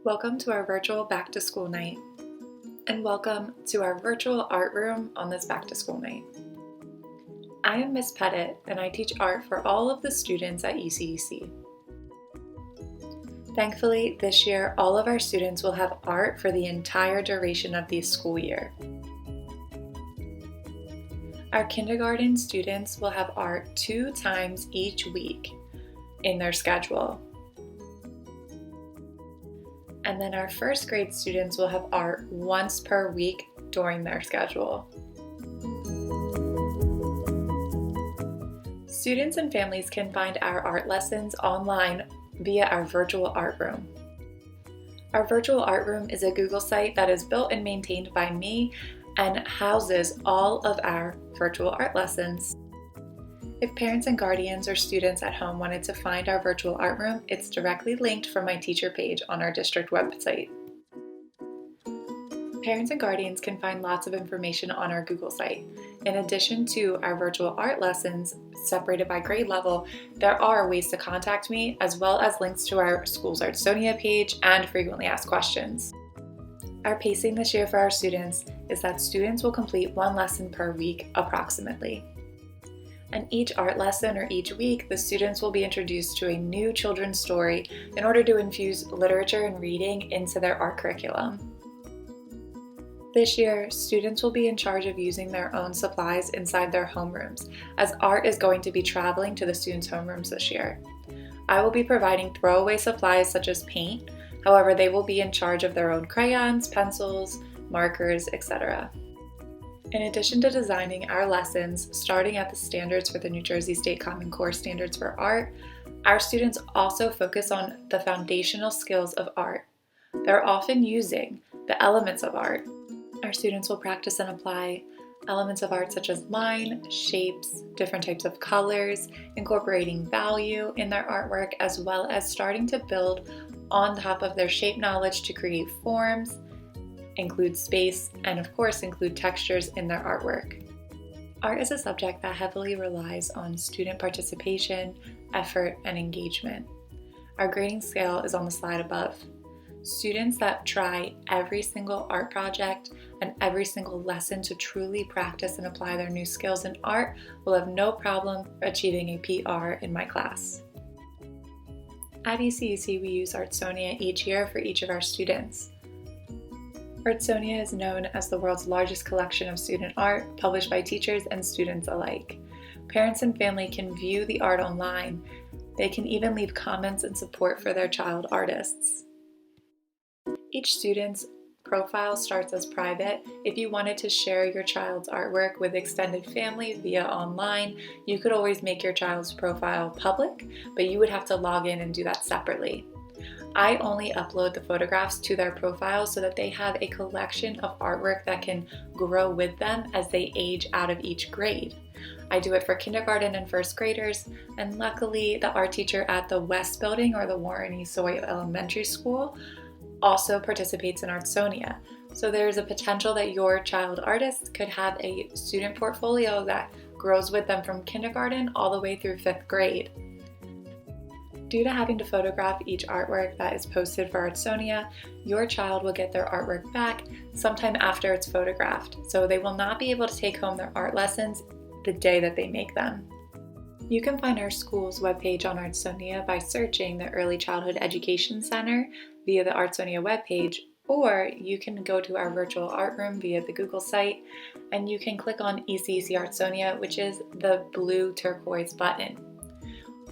Welcome to our virtual back to school night, and welcome to our virtual art room on this back to school night. I am Miss Pettit, and I teach art for all of the students at ECEC. Thankfully, this year all of our students will have art for the entire duration of the school year. Our kindergarten students will have art 2 times each week in their schedule. And then our first grade students will have art once per week during their schedule. Students and families can find our art lessons online via our virtual art room. Our virtual art room is a Google site that is built and maintained by me and houses all of our virtual art lessons. If parents and guardians or students at home wanted to find our virtual art room, it's directly linked from my teacher page on our district website. Parents and guardians can find lots of information on our Google site. In addition to our virtual art lessons separated by grade level, there are ways to contact me, as well as links to our school's Artsonia page and frequently asked questions. Our pacing this year for our students is that students will complete 1 lesson per week approximately. And each art lesson or each week, the students will be introduced to a new children's story in order to infuse literature and reading into their art curriculum. This year, students will be in charge of using their own supplies inside their homerooms, as art is going to be traveling to the students' homerooms this year. I will be providing throwaway supplies such as paint, however, they will be in charge of their own crayons, pencils, markers, etc. In addition to designing our lessons, starting at the standards for the New Jersey State Common Core Standards for Art, our students also focus on the foundational skills of art. They're often using the elements of art. Our students will practice and apply elements of art such as line, shapes, different types of colors, incorporating value in their artwork, as well as starting to build on top of their shape knowledge to create forms, include space, and of course include textures in their artwork. Art is a subject that heavily relies on student participation, effort, and engagement. Our grading scale is on the slide above. Students that try every single art project and every single lesson to truly practice and apply their new skills in art will have no problem achieving a PR in my class. At ECEC, we use Artsonia each year for each of our students. Artsonia is known as the world's largest collection of student art, published by teachers and students alike. Parents and family can view the art online. They can even leave comments and support for their child artists. Each student's profile starts as private. If you wanted to share your child's artwork with extended family via online, you could always make your child's profile public, but you would have to log in and do that separately. I only upload the photographs to their profile so that they have a collection of artwork that can grow with them as they age out of each grade. I do it for kindergarten and first graders, and luckily the art teacher at the West Building or the Warren E. Soy Elementary School also participates in Artsonia. So there's a potential that your child artist could have a student portfolio that grows with them from kindergarten all the way through 5th grade. Due to having to photograph each artwork that is posted for Artsonia, your child will get their artwork back sometime after it's photographed, so they will not be able to take home their art lessons the day that they make them. You can find our school's webpage on Artsonia by searching the Early Childhood Education Center via the Artsonia webpage, or you can go to our virtual art room via the Google site, and you can click on ECEC Artsonia, which is the blue turquoise button.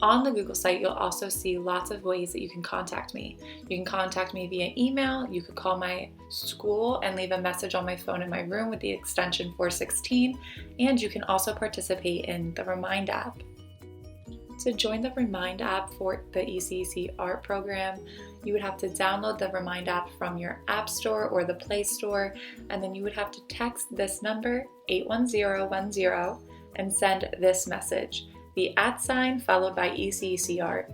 On the Google site, you'll also see lots of ways that you can contact me. You can contact me via email, you could call my school and leave a message on my phone in my room with the extension 416, and you can also participate in the Remind app. To join the Remind app for the ECEC art program, you would have to download the Remind app from your App Store or the Play Store, and then you would have to text this number, 81010, and send this message, the @ followed by ECEC Art.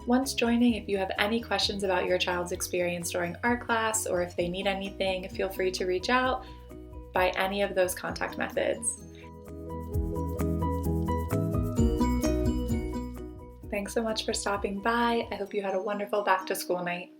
Once joining, if you have any questions about your child's experience during art class or if they need anything, feel free to reach out by any of those contact methods. Thanks so much for stopping by. I hope you had a wonderful back to school night.